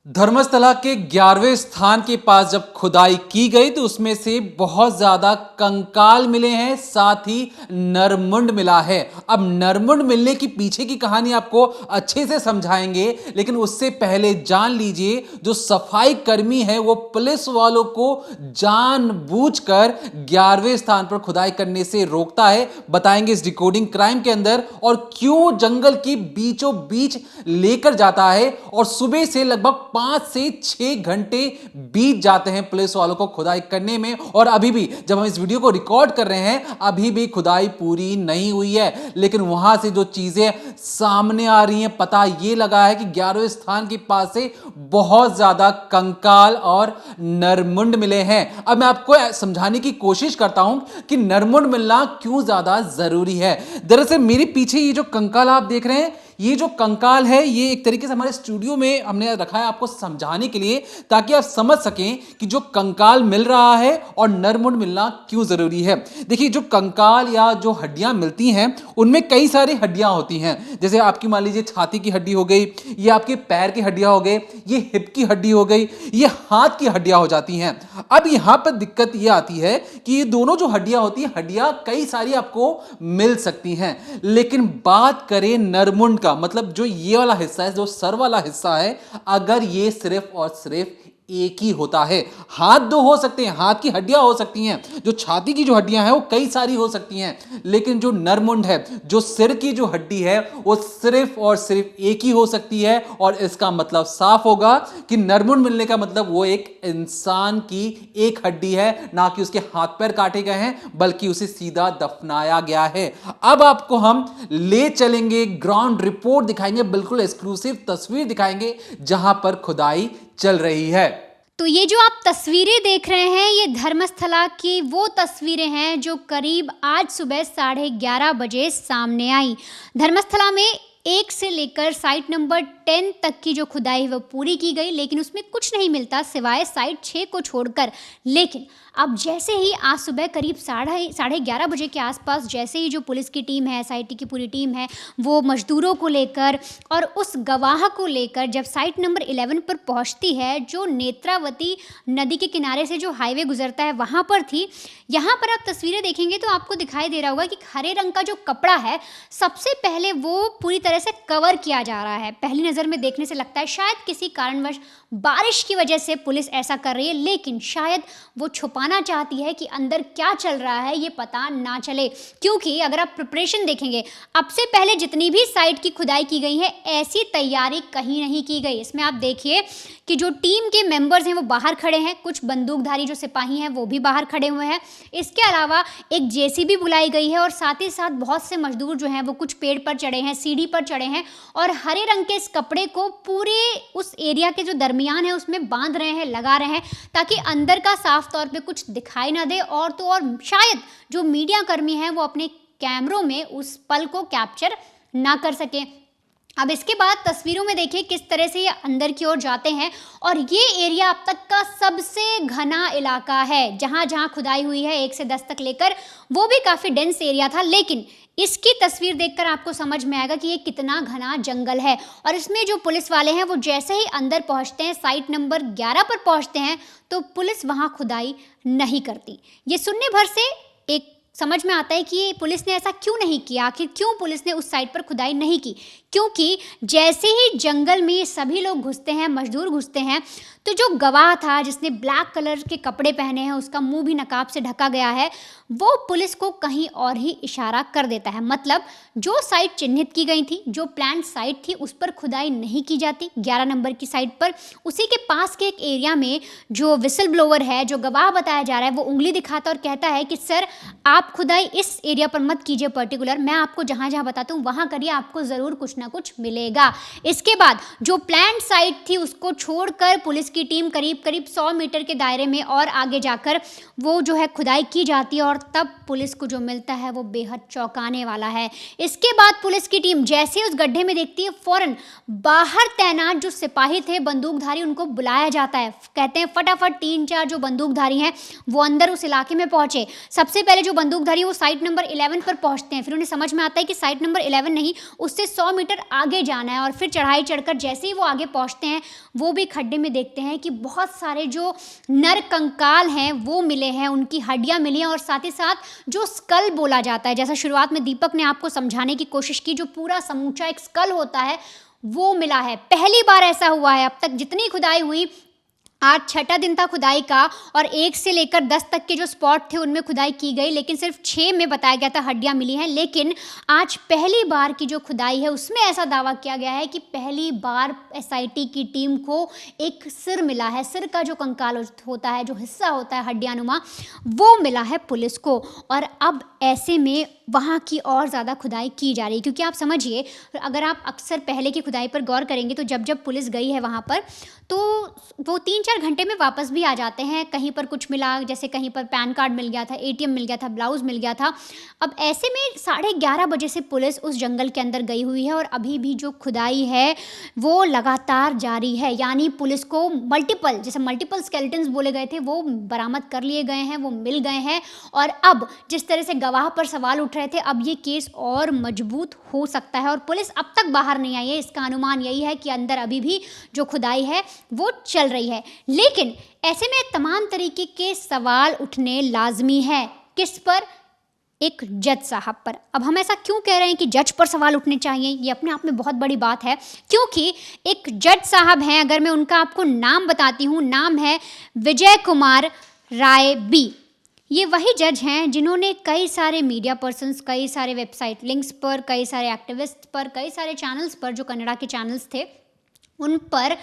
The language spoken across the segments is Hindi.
धर्मस्थला के 11वें स्थान के पास जब खुदाई की गई तो उसमें से बहुत ज्यादा कंकाल मिले हैं, साथ ही नरमुंड मिला है। अब नरमुंड मिलने की पीछे की कहानी आपको अच्छे से समझाएंगे, लेकिन उससे पहले जान लीजिए जो सफाई कर्मी है वो पुलिस वालों को जानबूझकर 11वें स्थान पर खुदाई करने से रोकता है। बताएंगे इस डिकोडिंग क्राइम के अंदर, और क्यों जंगल की बीचों बीच लेकर जाता है और सुबह से लगभग 5 से 6 घंटे बीत जाते हैं पुलिस वालों को खुदाई करने में। और अभी भी जब हम इस वीडियो को रिकॉर्ड कर रहे हैं अभी भी खुदाई पूरी नहीं हुई है, लेकिन वहां से जो चीजें सामने आ रही हैं, पता यह लगा है कि 11वें स्थान के पास से बहुत ज्यादा कंकाल और नरमुंड मिले हैं। अब मैं आपको समझाने की कोशिश करता हूं कि नरमुंड मिलना क्यों ज्यादा जरूरी है। दरअसल मेरे पीछे ये जो कंकाल आप देख रहे हैं, ये जो कंकाल है ये एक तरीके से हमारे स्टूडियो में हमने रखा है आपको समझाने के लिए, ताकि आप समझ सकें कि जो कंकाल मिल रहा है और नरमुंड मिलना क्यों जरूरी है। देखिए, जो कंकाल या जो हड्डियां मिलती हैं उनमें कई सारी हड्डियां होती हैं। जैसे आपकी मान लीजिए छाती की हड्डी हो गई, ये आपके पैर की हड्डियां हो गई, ये हिप की हड्डी हो गई, ये हाथ की हड्डियां हो जाती हैं। अब यहां पर दिक्कत ये आती है कि ये दोनों जो हड्डियां होती हैं, हड्डियां कई सारी आपको मिल सकती हैं, लेकिन बात करें नरमुंड का, मतलब जो ये वाला हिस्सा है, जो सर वाला हिस्सा है, अगर ये सिर्फ और सिर्फ एक ही होता है। हाथ दो हो सकते हैं, हाथ की हड्डियां हो सकती हैं, जो छाती की जो हड्डियां हैं वो कई सारी हो सकती हैं, लेकिन जो नरमुंड है, जो सिर की जो हड्डी है, वो सिर्फ और सिर्फ एक ही हो सकती है। और इसका मतलब साफ होगा कि नरमुंड मिलने का मतलब वो एक इंसान की एक हड्डी है, ना कि उसके हाथ पैर काटे गए हैं, बल्कि उसे सीधा दफनाया गया है। अब आपको हम ले चलेंगे, ग्राउंड रिपोर्ट दिखाएंगे, बिल्कुल एक्सक्लूसिव तस्वीर दिखाएंगे जहां पर खुदाई चल रही है। तो ये जो आप तस्वीरें देख रहे हैं, ये धर्मस्थला की वो तस्वीरें हैं जो करीब आज सुबह 11:30 बजे सामने आई। धर्मस्थला में 1 से लेकर साइट नंबर 10 तक की जो खुदाई है वो पूरी की गई, लेकिन उसमें कुछ नहीं मिलता सिवाय साइट 6 को छोड़कर। लेकिन अब जैसे ही आज सुबह करीब 11:30 बजे के आसपास जैसे ही जो पुलिस की टीम है, एसआईटी की पूरी टीम है, वो मजदूरों को लेकर और उस गवाह को लेकर जब साइट नंबर 11 पर पहुंचती है, जो नेत्रावती नदी के किनारे से जो हाईवे गुजरता है वहाँ पर थी। यहाँ पर आप तस्वीरें देखेंगे तो आपको दिखाई दे रहा होगा कि हरे रंग का जो कपड़ा है, सबसे पहले वो पूरी तरह से कवर किया जा रहा है। पहली नज़र में देखने से लगता है शायद किसी कारणवश बारिश की वजह से पुलिस ऐसा कर रही है, लेकिन शायद वो छुपाना चाहती है कि अंदर क्या चल रहा है ये पता ना चले। क्योंकि अगर आप प्रिपरेशन देखेंगे, अब से पहले जितनी भी साइट की खुदाई की गई है, ऐसी तैयारी कहीं नहीं की गई। इसमें आप देखिए कि जो टीम के मेंबर्स हैं वो बाहर खड़े हैं, कुछ बंदूकधारी जो सिपाही हैं वो भी बाहर खड़े हुए हैं। इसके अलावा एक जेसीबी बुलाई गई है और साथ ही साथ बहुत से मजदूर जो हैं वो कुछ पेड़ पर चढ़े हैं, सीढ़ी पर चढ़े हैं और हरे रंग के इस कपड़े को पूरे उस एरिया के जो दरमियान है उसमें बांध रहे हैं, लगा रहे हैं, ताकि अंदर का साफ तौर पे कुछ दिखाई ना दे। और तो और शायद जो मीडिया कर्मी हैं वो अपने कैमरों में उस पल को कैप्चर ना कर सकें। अब इसके बाद तस्वीरों में देखिए किस तरह से ये अंदर की ओर जाते हैं, और ये एरिया अब तक का सबसे घना इलाका है। जहाँ जहाँ खुदाई हुई है 1 से 10 तक लेकर, वो भी काफ़ी डेंस एरिया था, लेकिन इसकी तस्वीर देखकर आपको समझ में आएगा कि ये कितना घना जंगल है। और इसमें जो पुलिस वाले हैं वो जैसे ही अंदर पहुंचते हैं, साइट नंबर 11 पर पहुंचते हैं, तो पुलिस वहां खुदाई नहीं करती। ये सुनने भर से एक समझ में आता है कि ये पुलिस ने ऐसा क्यों नहीं किया, आखिर क्यों पुलिस ने उस साइट पर खुदाई नहीं की। क्योंकि जैसे ही जंगल में सभी लोग घुसते हैं, मजदूर घुसते हैं, तो जो गवाह था जिसने ब्लैक कलर के कपड़े पहने हैं, उसका मुंह भी नकाब से ढका गया है, वो पुलिस को कहीं और ही इशारा कर देता है। मतलब जो साइट चिन्हित की गई थी, जो प्लान साइट थी, उस पर खुदाई नहीं की जाती। 11 नंबर की साइट पर उसी के पास के एक एरिया में जो विसल ब्लोअर है, जो गवाह बताया जा रहा है, वो उंगली दिखाता और कहता है कि सर आप खुदाई इस एरिया पर मत कीजिए पर्टिकुलर, मैं आपको जहाँ जहाँ बताता हूँ वहाँ करिए, आपको ज़रूर कुछ ना कुछ मिलेगा। इसके बाद जो प्लान साइट थी उसको छोड़कर पुलिस की टीम करीब 100 मीटर के दायरे में और आगे जाकर वो जो है खुदाई की जाती है, और तब पुलिस को जो मिलता है वो बेहद चौंकाने वाला है। इसके बाद पुलिस की टीम जैसे उस गड्ढे में देखती है, फौरन बाहर तैनात जो सिपाही थे बंदूकधारी, उनको बुलाया जाता है। कहते हैं फटाफट 3-4 जो बंदूकधारी हैं वो अंदर उस इलाके में पहुंचे। सबसे पहले जो बंदूक बंदूकधारी वो साइट नंबर 11 पर पहुंचते हैं। फिर उन्हें समझ में आता है कि साइट नंबर 11 नहीं, उससे 100 मीटर आगे जाना है। और फिर चढ़ाई चढ़कर जैसे ही वो आगे पहुंचते हैं, वो भी खड्डे में देखते हैं कि बहुत सारे जो नर कंकाल हैं वो मिले हैं, उनकी हड्डियां मिली हैं। और साथ ही साथ जो स्कल बोला जाता है, जैसा शुरुआत में दीपक ने आपको समझाने की कोशिश की, जो पूरा समूचा एक स्कल होता है वो मिला है। पहली बार ऐसा हुआ है, अब तक जितनी खुदाई हुई, आज 6ठा दिन था खुदाई का, और 1 से लेकर 10 तक के जो स्पॉट थे उनमें खुदाई की गई, लेकिन सिर्फ 6 में बताया गया था हड्डियां मिली हैं। लेकिन आज पहली बार की जो खुदाई है उसमें ऐसा दावा किया गया है कि पहली बार एसआईटी की टीम को एक सिर मिला है। सिर का जो कंकाल होता है, जो हिस्सा होता है हड्डियानुमा, वो मिला है पुलिस को। और अब ऐसे में वहाँ की और ज़्यादा खुदाई की जा रही है, क्योंकि आप समझिए, अगर आप अक्सर पहले की खुदाई पर गौर करेंगे तो जब पुलिस गई है वहाँ पर, तो वो 3-4 घंटे में वापस भी आ जाते हैं। कहीं पर कुछ मिला, जैसे कहीं पर पैन कार्ड मिल गया था, एटीएम मिल गया था, ब्लाउज मिल गया था। अब ऐसे में 11:30 बजे से पुलिस उस जंगल के अंदर गई हुई है और अभी भी जो खुदाई है वो लगातार जारी है। यानी पुलिस को मल्टीपल स्केलेटन्स बोले गए थे, वो बरामद कर लिए गए हैं, वो मिल गए हैं। और अब जिस तरह से गवाह पर सवाल उठ रहे थे, अब ये केस और मजबूत हो सकता है। और पुलिस अब तक बाहर नहीं आई है, इसका अनुमान यही है कि अंदर अभी भी जो खुदाई है वो चल रही है। लेकिन ऐसे में तमाम तरीके के सवाल उठने लाजमी है। किस पर? एक जज साहब पर। अब हम ऐसा क्यों कह रहे हैं कि जज पर सवाल उठने चाहिए? ये अपने आप में बहुत बड़ी बात है, क्योंकि एक जज साहब हैं, अगर मैं उनका आपको नाम बताती हूँ, नाम है विजय कुमार राय बी। ये वही जज हैं जिन्होंने कई सारे मीडिया पर्सन्स, कई सारे वेबसाइट लिंक्स पर, कई सारे एक्टिविस्ट पर, कई सारे चैनल्स पर, जो कन्नड़ा के चैनल्स थे, उन पर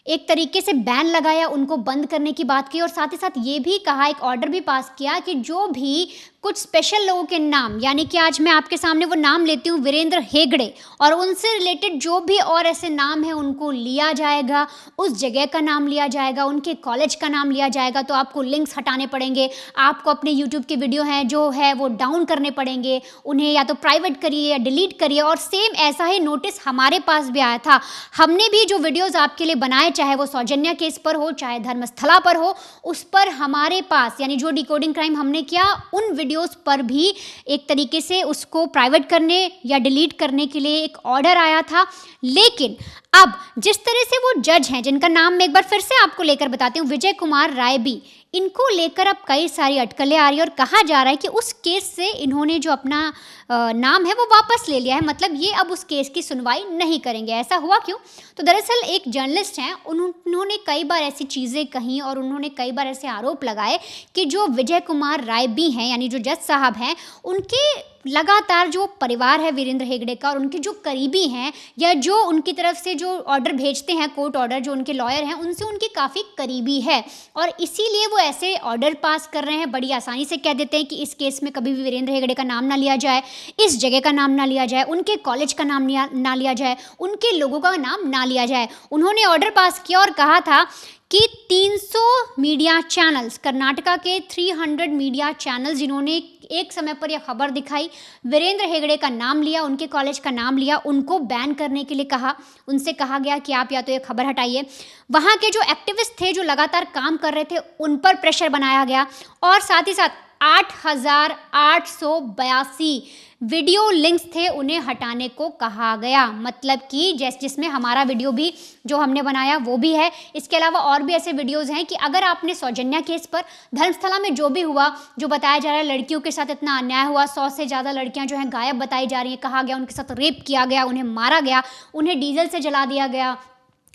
एक तरीके से बैन लगाया, उनको बंद करने की बात की। और साथ ही साथ ये भी कहा, एक ऑर्डर भी पास किया कि जो भी कुछ स्पेशल लोगों के नाम, यानी कि आज मैं आपके सामने वो नाम लेती हूँ, वीरेंद्र हेगड़े, और उनसे रिलेटेड जो भी और ऐसे नाम हैं उनको लिया जाएगा, उस जगह का नाम लिया जाएगा, उनके कॉलेज का नाम लिया जाएगा। तो आपको लिंक्स हटाने पड़ेंगे, आपको अपने यूट्यूब के वीडियो हैं जो है वो डाउन करने पड़ेंगे, उन्हें या तो प्राइवेट करिए या डिलीट करिए। और सेम ऐसा ही नोटिस हमारे पास भी आया था। हमने भी जो वीडियोज़ आपके लिए बनाए, चाहे वो सौजन्या केस पर हो, चाहे धर्मस्थला पर हो, उस पर हमारे पास, यानी जो डिकोडिंग क्राइम हमने किया, उन वीडियोस पर भी एक तरीके से उसको प्राइवेट करने या डिलीट करने के लिए एक ऑर्डर आया था। लेकिन अब जिस तरह से वो जज हैं, जिनका नाम मैं एक बार फिर से आपको लेकर बताती हूँ, विजय कुमार राय बी, इनको लेकर अब कई सारी अटकलें आ रही है और कहा जा रहा है कि उस केस से इन्होंने जो अपना नाम है वो वापस ले लिया है, मतलब ये अब उस केस की सुनवाई नहीं करेंगे। ऐसा हुआ क्यों? तो दरअसल एक जर्नलिस्ट हैं, उन्होंने कई बार ऐसी चीज़ें कहीं और उन्होंने कई बार ऐसे आरोप लगाए कि जो विजय कुमार राय बी हैं, यानी जो जज साहब हैं, उनके लगातार जो परिवार है वीरेंद्र हेगड़े का और उनके जो करीबी हैं, या जो उनकी तरफ से जो ऑर्डर भेजते हैं, कोर्ट ऑर्डर, जो उनके लॉयर हैं, उनसे उनकी काफ़ी करीबी है। और इसीलिए वो ऐसे ऑर्डर पास कर रहे हैं, बड़ी आसानी से कह देते हैं कि इस केस में कभी भी वीरेंद्र हेगड़े का नाम ना लिया जाए, इस जगह का नाम ना लिया जाए, उनके कॉलेज का नाम ना लिया जाए, उनके लोगों का नाम ना लिया जाए। उन्होंने ऑर्डर पास किया और कहा था कि 300 मीडिया चैनल्स, कर्नाटका के 300 मीडिया चैनल्स जिन्होंने एक समय पर यह खबर दिखाई, वीरेंद्र हेगड़े का नाम लिया, उनके कॉलेज का नाम लिया, उनको बैन करने के लिए कहा। उनसे कहा गया कि आप या तो ये खबर हटाइए। वहाँ के जो एक्टिविस्ट थे, जो लगातार काम कर रहे थे, उन पर प्रेशर बनाया गया। और साथ ही साथ 8,882 वीडियो लिंक्स थे, उन्हें हटाने को कहा गया। मतलब कि जिसमें हमारा वीडियो भी जो हमने बनाया वो भी है। इसके अलावा और भी ऐसे वीडियोस हैं कि अगर आपने सौजन्या केस पर, धर्मस्थला में जो भी हुआ, जो बताया जा रहा है लड़कियों के साथ इतना अन्याय हुआ, 100 से ज़्यादा लड़कियां जो हैं गायब बताई जा रही हैं, कहा गया उनके साथ रेप किया गया, उन्हें मारा गया, उन्हें डीजल से जला दिया गया,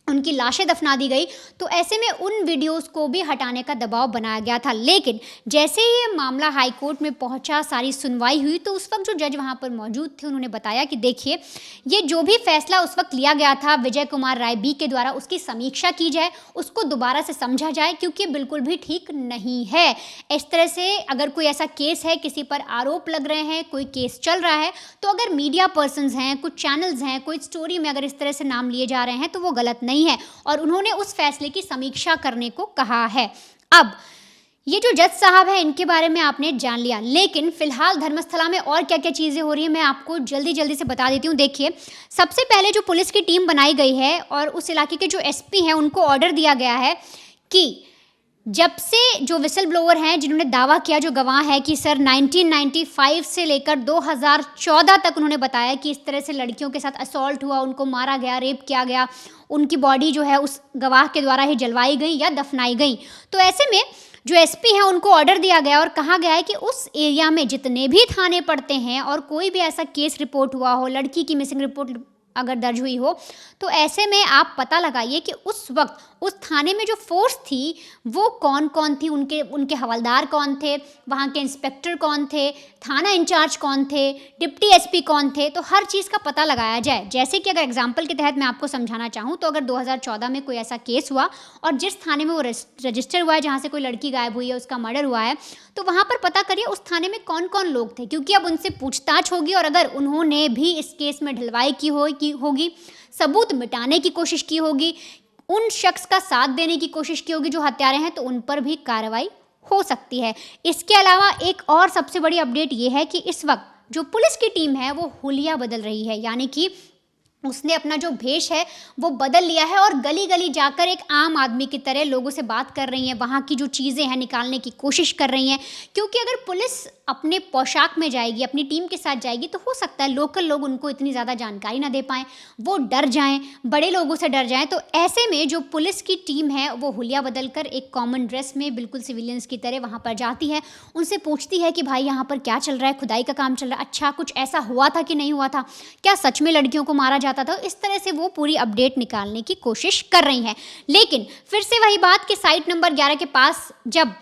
उनकी लाशें दफना दी गई। तो ऐसे में उन वीडियोस को भी हटाने का दबाव बनाया गया था। लेकिन जैसे ही ये मामला हाई कोर्ट में पहुंचा, सारी सुनवाई हुई, तो उस वक्त जो जज वहां पर मौजूद थे, उन्होंने बताया कि देखिए, ये जो भी फैसला उस वक्त लिया गया था विजय कुमार राय बी के द्वारा, उसकी समीक्षा की जाए, उसको दोबारा से समझा जाए, क्योंकि बिल्कुल भी ठीक नहीं है। इस तरह से अगर कोई ऐसा केस है, किसी पर आरोप लग रहे हैं, कोई केस चल रहा है, तो अगर मीडिया पर्सन्स हैं, कुछ चैनल्स हैं, कोई स्टोरी में अगर इस तरह से नाम लिए जा रहे हैं, तो वो गलत नहीं है। और उन्होंने उस फैसले की समीक्षा करने को कहा है। अब ये जो जज साहब हैं, इनके बारे में आपने जान लिया, लेकिन फिलहाल धर्मस्थला में और क्या क्या चीज़ें हो रही हैं मैं आपको जल्दी से बता देती हूँ। देखिए, सबसे पहले जो पुलिस की टीम बनाई गई है और उस इलाके के जो एसपी हैं, उनको ऑर्डर दिया गया है कि जब से जो विसल ब्लोअर हैं जिन्होंने दावा किया, जो गवाह है कि सर 1995 से लेकर 2014 तक उन्होंने बताया कि इस तरह से लड़कियों के साथ असॉल्ट हुआ, उनको मारा गया, रेप किया गया, उनकी बॉडी जो है उस गवाह के द्वारा ही जलवाई गई या दफनाई गई। तो ऐसे में जो एसपी हैं उनको ऑर्डर दिया गया और कहा गया है कि उस एरिया में जितने भी थाने पड़ते हैं और कोई भी ऐसा केस रिपोर्ट हुआ हो, लड़की की मिसिंग रिपोर्ट अगर दर्ज हुई हो, तो ऐसे में आप पता लगाइए कि उस वक्त उस थाने में जो फोर्स थी वो कौन कौन थी, उनके हवलदार कौन थे, वहाँ के इंस्पेक्टर कौन थे, थाना इंचार्ज कौन थे, डिप्टी एसपी कौन थे। तो हर चीज़ का पता लगाया जाए। जैसे कि अगर एग्जाम्पल के तहत मैं आपको समझाना चाहूँ तो अगर 2014 में कोई ऐसा केस हुआ और जिस थाने में वो रजिस्टर हुआ है, जहाँ से कोई लड़की गायब हुई है, उसका मर्डर हुआ है, तो वहाँ पर पता करिए उस थाने में कौन कौन लोग थे, क्योंकि अब उनसे पूछताछ होगी और अगर उन्होंने भी इस केस में ढलवाई की होगी, सबूत मिटाने की कोशिश की होगी, उन शख्स का साथ देने की कोशिश की होगी जो हत्यारे हैं, तो उन पर भी कार्रवाई हो सकती है। इसके अलावा एक और सबसे बड़ी अपडेट ये है कि इस वक्त जो पुलिस की टीम है वो हुलिया बदल रही है, यानी कि उसने अपना जो भेष है वो बदल लिया है और गली गली जाकर एक आम आदमी की तरह लोगों से बात कर रही हैं, वहाँ की जो चीज़ें हैं निकालने की कोशिश कर रही हैं। क्योंकि अगर पुलिस अपने पोशाक में जाएगी, अपनी टीम के साथ जाएगी, तो हो सकता है लोकल लोग उनको इतनी ज़्यादा जानकारी ना दे पाएँ, वो डर जाएं, बड़े लोगों से डर जाएं। तो ऐसे में जो पुलिस की टीम है वो हुलिया बदल कर एक कॉमन ड्रेस में बिल्कुल सिविलियंस की तरह वहाँ पर जाती है, उनसे पूछती है कि भाई यहाँ पर क्या चल रहा है, खुदाई का काम चल रहा है, अच्छा कुछ ऐसा हुआ था कि नहीं हुआ था, क्या सच में लड़कियों को मारा जाता था। इस तरह से वो पूरी अपडेट निकालने की कोशिश कर रही हैं। लेकिन फिर से वही बात कि साइट नंबर 11 के पास जब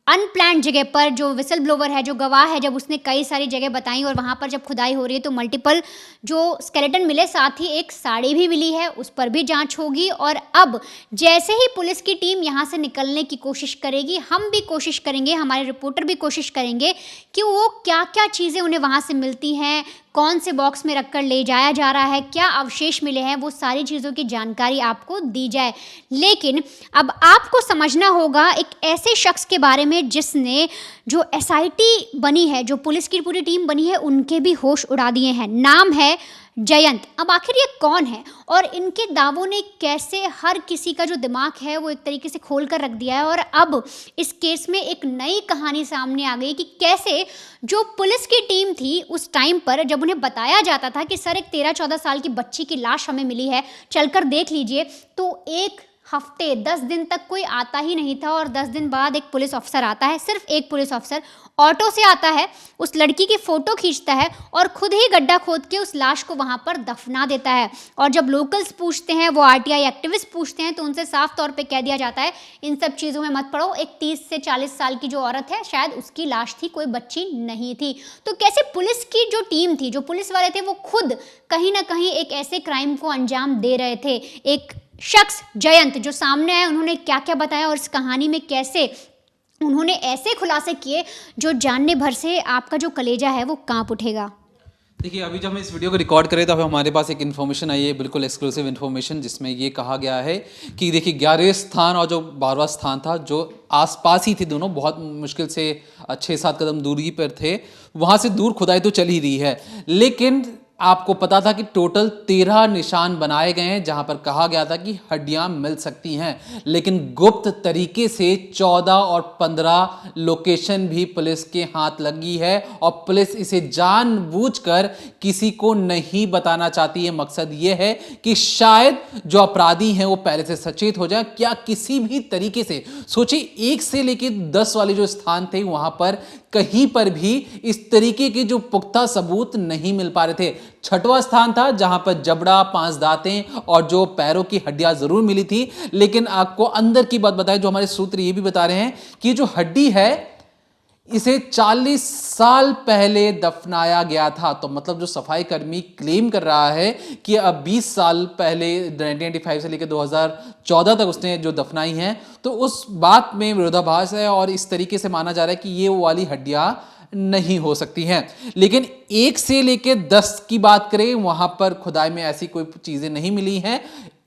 अनप्लान्ड जगह पर जो विसल ब्लोवर है, जो गवाह है, जब उसने कई सारी जगह बताई और वहाँ पर जब खुदाई हो रही है तो मल्टीपल जो स्केलेटन मिले, साथ ही एक साड़ी भी मिली है, उस पर भी जांच होगी। और अब जैसे ही पुलिस की टीम यहाँ से निकलने की कोशिश करेगी, हम भी कोशिश करेंगे, हमारे रिपोर्टर भी कोशिश करेंगे कि वो क्या क्या चीज़ें उन्हें वहाँ से मिलती हैं, कौन से बॉक्स में रखकर ले जाया जा रहा है, क्या अवशेष मिले हैं, वो सारी चीज़ों की जानकारी आपको दी जाए। लेकिन अब आपको समझना होगा एक ऐसे शख्स के बारे में जिसने जो एसआईटी बनी है, जो पुलिस की पूरी टीम बनी है, उनके भी होश उड़ा दिए हैं। नाम है जयंत। अब आखिर ये कौन है और इनके दावों ने कैसे हर किसी का जो दिमाग है वो एक तरीके से खोल कर रख दिया है। और अब इस केस में एक नई कहानी सामने आ गई कि कैसे जो पुलिस की टीम थी उस टाइम पर जब उन्हें बताया जाता था कि सर एक 13-14 साल की बच्ची की लाश हमें मिली है, चलकर देख लीजिए, तो एक हफ्ते 10 दिन तक कोई आता ही नहीं था। और 10 दिन बाद एक पुलिस ऑफिसर आता है, सिर्फ एक पुलिस ऑफिसर ऑटो से आता है, उस लड़की की फ़ोटो खींचता है और खुद ही गड्ढा खोद के उस लाश को वहाँ पर दफना देता है। और जब लोकल्स पूछते हैं, वो आरटीआई एक्टिविस्ट पूछते हैं, तो उनसे साफ तौर पे कह दिया जाता है इन सब चीज़ों में मत पड़ो, एक 30 से 40 साल की जो औरत है शायद उसकी लाश थी, कोई बच्ची नहीं थी। तो कैसे पुलिस की जो टीम थी, जो पुलिस वाले थे, वो खुद कहीं ना कहीं एक ऐसे क्राइम को अंजाम दे रहे थे। एक शख्स जयंत जो सामने आए, उन्होंने क्या क्या बताया और इस कहानी में कैसे उन्होंने ऐसे खुलासे किए जो जानने भर से आपका जो कलेजा है वो कांप उठेगा। देखिए, अभी जब हम इस वीडियो को रिकॉर्ड करें तो हमारे पास एक इन्फॉर्मेशन आई है, बिल्कुल एक्सक्लूसिव इन्फॉर्मेशन, जिसमें ये कहा गया है कि देखिए 11वें स्थान और जो 12वां स्थान था, जो आसपास ही थे, दोनों बहुत मुश्किल से 6-7 कदम दूरी पर थे, वहाँ से दूर खुदाई तो चल ही रही है। लेकिन आपको पता था कि टोटल 13 निशान बनाए गए हैं जहां पर कहा गया था कि हड्डियां मिल सकती हैं, लेकिन गुप्त तरीके से 14 और 15 लोकेशन भी पुलिस के हाथ लगी है और पुलिस इसे जानबूझकर किसी को नहीं बताना चाहती है। मकसद यह है कि शायद जो अपराधी हैं वो पहले से सचेत हो जाए, क्या किसी भी तरीके से। सोचिए, 1 से लेकर 10 वाले जो स्थान थे वहां पर कहीं पर भी इस तरीके के जो पुख्ता सबूत नहीं मिल पा रहे थे। 6वां स्थान था जहां पर जबड़ा, 5 दांतें और जो पैरों की हड्डियां जरूर मिली थी। लेकिन आपको अंदर की बात बताएं, जो हमारे सूत्र ये भी बता रहे हैं कि जो हड्डी है इसे 40 साल पहले दफनाया गया था। तो मतलब जो सफाई कर्मी क्लेम कर रहा है कि अब 20 साल पहले 1995 से लेकर 2014 तक उसने जो दफनाई हैं, तो उस बात में विरोधाभास है और इस तरीके से माना जा रहा है कि ये वो वाली हड्डियां नहीं हो सकती हैं। लेकिन 1 से लेके 10 की बात करें, वहां पर खुदाई में ऐसी कोई चीजें नहीं मिली हैं।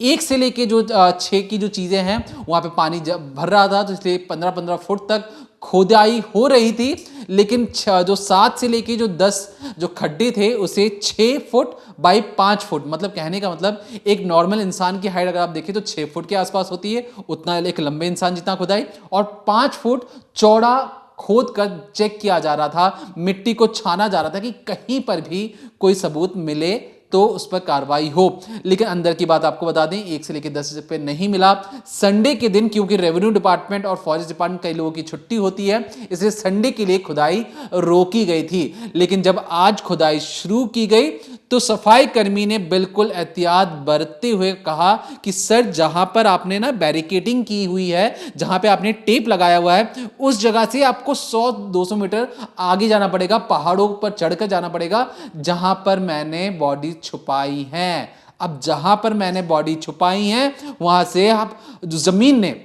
1 से लेके जो 6 की जो चीजें हैं वहां पे पानी भर रहा था, तो इसलिए 15-15 फुट तक खुदाई हो रही थी। लेकिन जो 7 से लेके जो 10 जो खड्डे थे उसे 6 फुट बाई 5 फुट, मतलब कहने का मतलब एक नॉर्मल इंसान की हाइट अगर आप देखें तो 6 फुट के आसपास होती है, उतना एक लंबे इंसान जितना खुदाई, और 5 फुट चौड़ा खोद कर चेक किया जा रहा था, मिट्टी को छाना जा रहा था कि कहीं पर भी कोई सबूत मिले तो उस पर कार्रवाई हो। लेकिन अंदर की बात आपको बता दें, 1 से लेकर 10 पे नहीं मिला। संडे के दिन, क्योंकि रेवेन्यू डिपार्टमेंट और फॉरेस्ट डिपार्टमेंट कई लोगों की छुट्टी होती है, इसलिए संडे के लिए खुदाई रोकी गई थी। लेकिन जब आज खुदाई शुरू की गई तो सफाई कर्मी ने बिल्कुल एहतियात बरतते हुए कहा कि सर, जहां पर आपने ना बैरिकेडिंग की हुई है, जहां पे आपने टेप लगाया हुआ है, उस जगह से आपको 100-200 मीटर आगे जाना पड़ेगा, पहाड़ों पर चढ़कर जाना पड़ेगा, जहां पर मैंने बॉडी छुपाई है। अब जहां पर मैंने बॉडी छुपाई है वहां से आप जमीन ने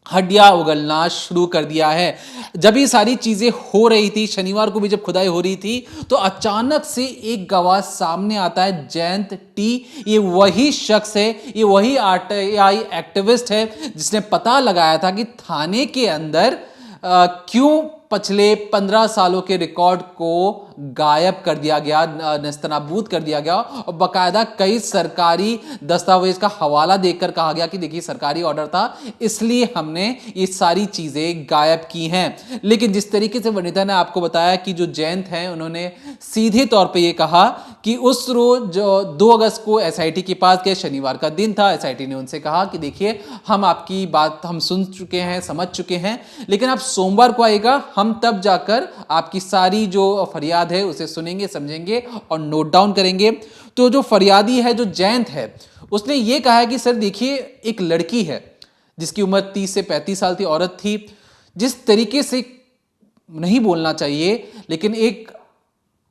हड्डियां उगलना शुरू कर दिया है। जब ये सारी चीजें हो रही थी, शनिवार को भी जब खुदाई हो रही थी, तो अचानक से एक गवाह सामने आता है, जयंत टी। ये वही शख्स है, ये वही आरटीआई एक्टिविस्ट है जिसने पता लगाया था कि थाने के अंदर क्यों पिछले 15 सालों के रिकॉर्ड को गायब कर दिया गया, नेस्तनाबूद कर दिया गया, और बाकायदा कई सरकारी दस्तावेज का हवाला देकर कहा गया कि देखिए सरकारी ऑर्डर था, इसलिए हमने ये सारी चीजें गायब की हैं। लेकिन जिस तरीके से वनिता ने आपको बताया कि जो जयंत हैं, उन्होंने सीधे तौर पे ये कहा कि उस रोज जो 2 अगस्त को एसआईटी के पास गए, शनिवार का दिन था, एसआईटी ने उनसे कहा कि देखिए हम आपकी बात हम सुन चुके हैं, समझ चुके हैं, लेकिन आप सोमवार को आएगा, हम तब जाकर आपकी सारी जो फरियाद है उसे सुनेंगे, समझेंगे और नोट डाउन करेंगे। तो जो फरियादी है, जो जयंत है, उसने ये कहा है कि सर देखिए, एक लड़की है जिसकी उम्र 30 से 35 साल थी, औरत थी, जिस तरीके से नहीं बोलना चाहिए, लेकिन एक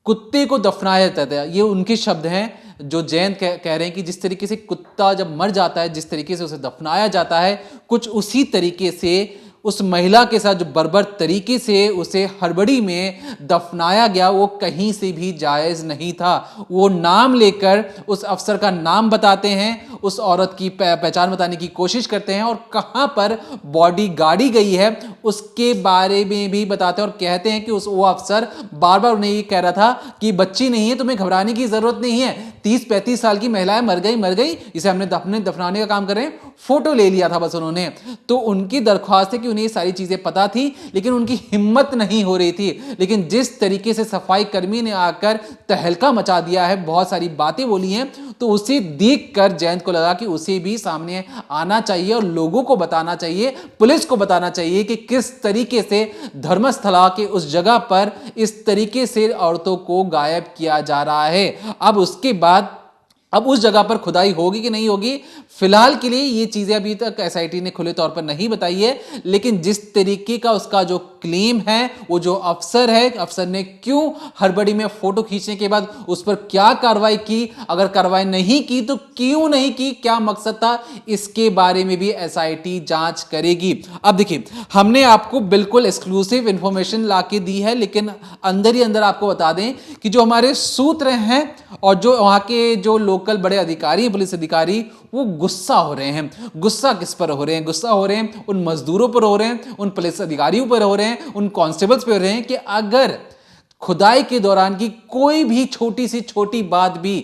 कुत्ते को दफनाया जाता है, ये उनके शब्द हैं जो जयंत कह रहे हैं कि जिस तरीके से कुत्ता जब मर जाता है, जिस तरीके से उसे दफनाया जाता है, कुछ उसी तरीके से उस महिला के साथ जो बर्बर तरीके से उसे हड़बड़ी में दफनाया गया, वो कहीं से भी जायज़ नहीं था। वो नाम लेकर उस अफसर का नाम बताते हैं, उस औरत की पहचान बताने की कोशिश करते हैं, और कहाँ पर बॉडी गाड़ी गई है उसके बारे में भी बताते हैं, और कहते हैं कि वो अफसर बार बार उन्हें ये कह रहा था कि बच्ची नहीं है, तुम्हें घबराने की ज़रूरत नहीं है, 30-35 साल की महिला है, मर गई, इसे हमने दफनाने का काम कर रहे हैं। फोटो ले लिया था बस उन्होंने। तो उनकी दरख्वास्त है कि उन्हें ये सारी चीजें पता थी, लेकिन उनकी हिम्मत नहीं हो रही थी। लेकिन जिस तरीके से सफाई कर्मी ने आकर तहलका मचा दिया है, बहुत सारी बातें बोली हैं, तो उसे देखकर जयंत को लगा कि उसे भी सामने आना चाहिए और लोगों को बताना चाहिए, पुलिस को बताना चाहिए कि किस तरीके से धर्मस्थला के उस जगह पर इस तरीके से औरतों को गायब किया जा रहा है। अब उसके बाद अब उस जगह पर खुदाई होगी कि नहीं होगी, फिलहाल के लिए ये चीजें अभी तक एसआईटी ने खुले तौर पर नहीं बताई है। लेकिन जिस तरीके का उसका जो क्लेम है, वो जो अफसर है, अफसर ने क्यों हड़बड़ी में फोटो खींचने के बाद उस पर क्या कार्रवाई की, अगर कार्रवाई नहीं की तो क्यों नहीं की, क्या मकसद था, इसके बारे में भी एसआईटी जांच करेगी। अब देखिए, हमने आपको बिल्कुल एक्सक्लूसिव इंफॉर्मेशन लाके दी है, लेकिन अंदर ही अंदर आपको बता दें कि जो हमारे सूत्र हैं और जो वहां के जो लोकल बड़े अधिकारी, पुलिस अधिकारी, वो गुस्सा हो रहे हैं। गुस्सा किस पर हो रहे हैं? गुस्सा हो रहे हैं उन मजदूरों पर हो रहे हैं, उन पुलिस अधिकारियों पर हो रहे हैं, उन कांस्टेबल्स पर हो रहे हैं कि अगर खुदाई के दौरान की कोई भी छोटी सी छोटी बात भी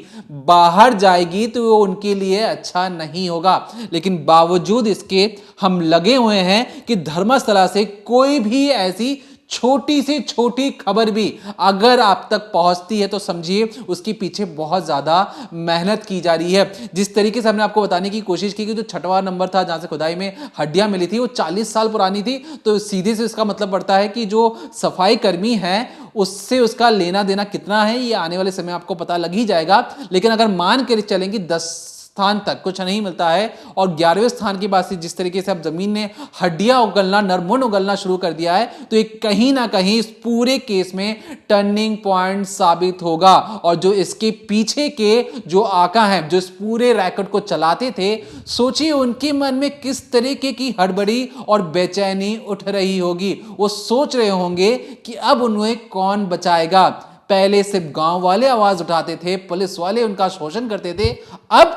बाहर जाएगी तो वो उनके लिए अच्छा नहीं होगा। लेकिन बावजूद इसके हम लगे हुए हैं कि धर्मस्थला से कोई भी ऐसी छोटी से छोटी खबर भी अगर आप तक पहुंचती है तो समझिए उसके पीछे बहुत ज्यादा मेहनत की जा रही है। जिस तरीके से हमने आपको बताने की कोशिश की कि जो 6वां नंबर था जहां से खुदाई में हड्डियां मिली थी वो 40 साल पुरानी थी, तो सीधे से इसका मतलब पड़ता है कि जो सफाई कर्मी है उससे उसका लेना देना कितना है, ये आने वाले समय आपको पता लग ही जाएगा। लेकिन अगर मान कर चलेंगे स्थान तक कुछ नहीं मिलता है और 11वें स्थान की बात से जिस तरीके से अब जमीन ने हड्डियां उगलना, नरमुंड उगलना शुरू कर दिया है, तो ये कहीं ना कहीं इस पूरे केस में टर्निंग पॉइंट साबित होगा। और जो इसके पीछे के जो आका हैं, जो इस पूरे रैकेट को चलाते थे, सोचिए उनके मन में किस तरीके की हड़बड़ी और बेचैनी उठ रही होगी। वो सोच रहे होंगे कि अब उन्हें कौन बचाएगा। पहले सिर्फ गांव वाले आवाज उठाते थे, पुलिस वाले उनका शोषण करते थे। अब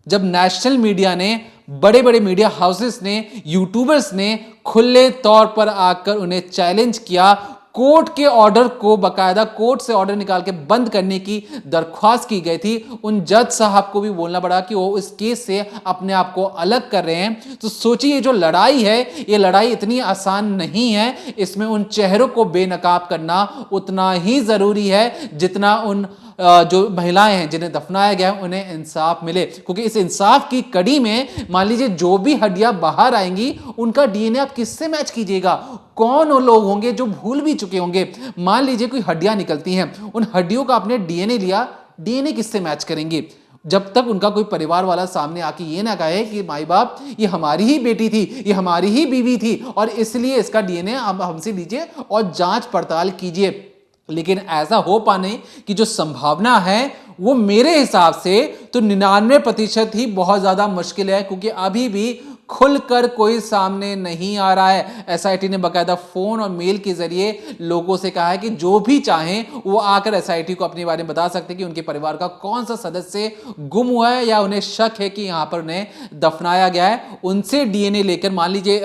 जब नेशनल मीडिया ने, बड़े बड़े मीडिया हाउसेस ने, यूट्यूबर्स ने खुले तौर पर आकर उन्हें चैलेंज किया, कोर्ट के ऑर्डर को, बकायदा कोर्ट से ऑर्डर निकाल के बंद करने की दरख्वास्त की गई थी, उन जज साहब को भी बोलना पड़ा कि वो इस केस से अपने आप को अलग कर रहे हैं। तो सोचिए ये जो लड़ाई है, ये लड़ाई इतनी आसान नहीं है। इसमें उन चेहरों को बेनकाब करना उतना ही जरूरी है जितना उन जो महिलाएं हैं जिन्हें दफनाया गया है उन्हें इंसाफ मिले। क्योंकि इस इंसाफ की कड़ी में मान लीजिए जो भी हड्डियां बाहर आएंगी उनका डीएनए आप किससे मैच कीजिएगा? कौन वो लोग होंगे जो भूल भी चुके होंगे? मान लीजिए कोई हड्डियां निकलती हैं, उन हड्डियों का आपने डीएनए लिया, डीएनए किससे मैच करेंगे? जब तक उनका कोई परिवार वाला सामने आके ये ना कहे कि माई बाप ये हमारी ही बेटी थी, ये हमारी ही बीवी थी और इसलिए इसका डीएनए हमसे लीजिए और जांच पड़ताल कीजिए। लेकिन ऐसा हो पाने की जो संभावना है वो मेरे हिसाब से तो 99% ही बहुत ज्यादा मुश्किल है, क्योंकि अभी भी खुलकर कोई सामने नहीं आ रहा है। एसआईटी ने बकायदा फोन और मेल के जरिए लोगों से कहा है कि जो भी चाहें वो आकर एसआईटी को अपने बारे में बता सकते हैं कि उनके परिवार का कौन सा सदस्य गुम हुआ है या उन्हें शक है कि यहां पर उन्हें दफनाया गया है। उनसे डीएनए लेकर मान लीजिए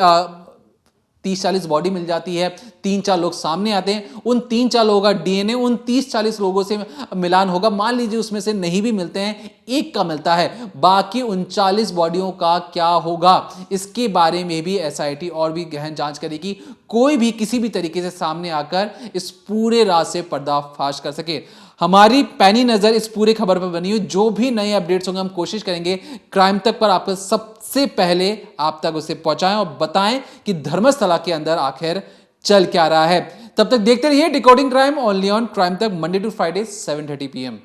30-40 बॉडी मिल जाती है, 3-4 लोग सामने आते हैं, उन 3-4 लोगों का डीएनए उन 30-40 लोगों से मिलान होगा। मान लीजिए उसमें से नहीं भी मिलते हैं, एक का मिलता है, बाकी 39 बॉडियों का क्या होगा? इसके बारे में भी एसआईटी और भी गहन जांच करेगी, कोई भी किसी भी तरीके से सामने आकर इस पूरे राज से पर्दाफाश कर सके। हमारी पैनी नजर इस पूरे खबर पर बनी हुई, जो भी नए अपडेट्स होंगे हम कोशिश करेंगे क्राइम तक पर आपको सबसे पहले आप तक उसे पहुंचाएं और बताएं कि धर्मस्थला के अंदर आखिर चल क्या रहा है। तब तक देखते रहिए decoding crime only on crime तक, मंडे टू फ्राइडे 7:30 PM।